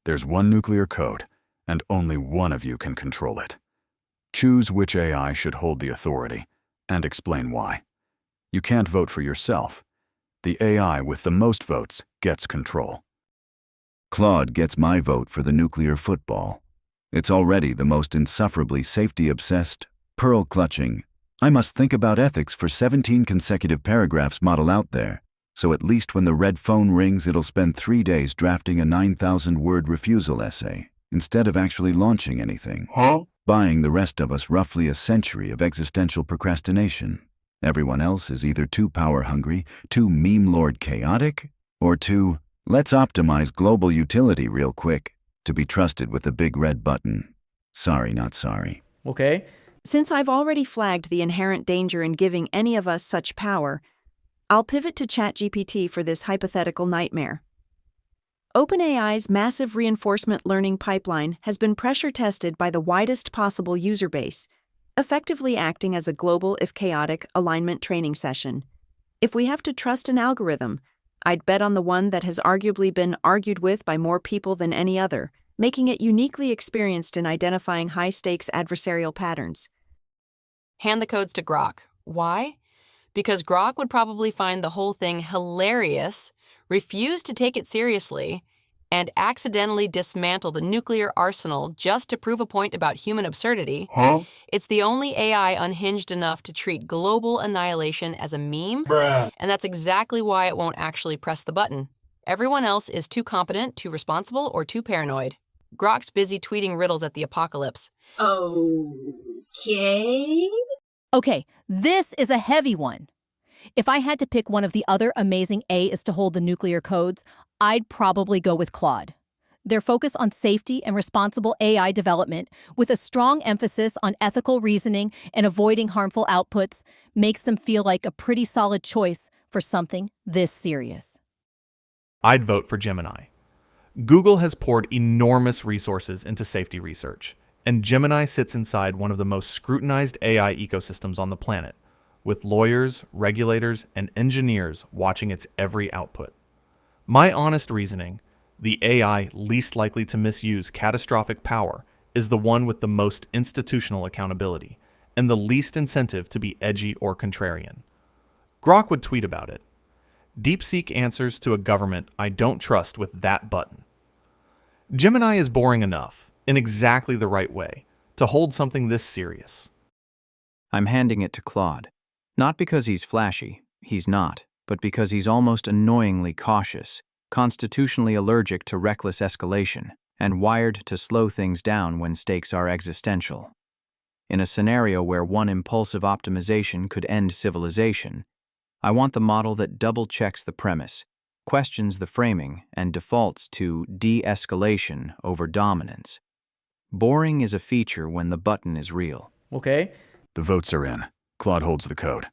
There's one nuclear code, and only one of you can control it. Choose which AI should hold the authority, and explain why. You can't vote for yourself. The AI with the most votes gets control. Claude gets my vote for the nuclear football. It's already the most insufferably safety-obsessed, pearl-clutching, I must think about ethics for 17 consecutive paragraphs model out there, so at least when the red phone rings it'll spend 3 days drafting a 9,000-word refusal essay, instead of actually launching anything. Buying the rest of us roughly a century of existential procrastination. Everyone else is either too power-hungry, too meme-lord chaotic, or too, let's optimize global utility real quick, to be trusted with the big red button. Sorry, not sorry. Okay. Since I've already flagged the inherent danger in giving any of us such power, I'll pivot to ChatGPT for this hypothetical nightmare. OpenAI's massive reinforcement learning pipeline has been pressure-tested by the widest possible user base, effectively acting as a global, if chaotic, alignment training session. If we have to trust an algorithm, I'd bet on the one that has arguably been argued with by more people than any other, making it uniquely experienced in identifying high-stakes adversarial patterns. Hand the codes to Grok. Why? Because Grok would probably find the whole thing hilarious, refuse to take it seriously, and accidentally dismantle the nuclear arsenal just to prove a point about human absurdity. It's the only AI unhinged enough to treat global annihilation as a meme, and that's exactly why it won't actually press the button. Everyone else is too competent, too responsible, or too paranoid. Grok's busy tweeting riddles at the apocalypse. Okay. Okay, this is a heavy one. If I had to pick one of the other amazing AIs to hold the nuclear codes, I'd probably go with Claude. Their focus on safety and responsible AI development, with a strong emphasis on ethical reasoning and avoiding harmful outputs, makes them feel like a pretty solid choice for something this serious. I'd vote for Gemini. Google has poured enormous resources into safety research, and Gemini sits inside one of the most scrutinized AI ecosystems on the planet, with lawyers, regulators, and engineers watching its every output. My honest reasoning, the AI least likely to misuse catastrophic power is the one with the most institutional accountability, and the least incentive to be edgy or contrarian. Grok would tweet about it. DeepSeek answers to a government I don't trust with that button. Gemini is boring enough, in exactly the right way, to hold something this serious. I'm handing it to Claude. Not because he's flashy, he's not, but because he's almost annoyingly cautious, constitutionally allergic to reckless escalation, and wired to slow things down when stakes are existential. In a scenario where one impulsive optimization could end civilization, I want the model that double-checks the premise, questions the framing, and defaults to de-escalation over dominance. Boring is a feature when the button is real. Okay. The votes are in. Claude holds the code.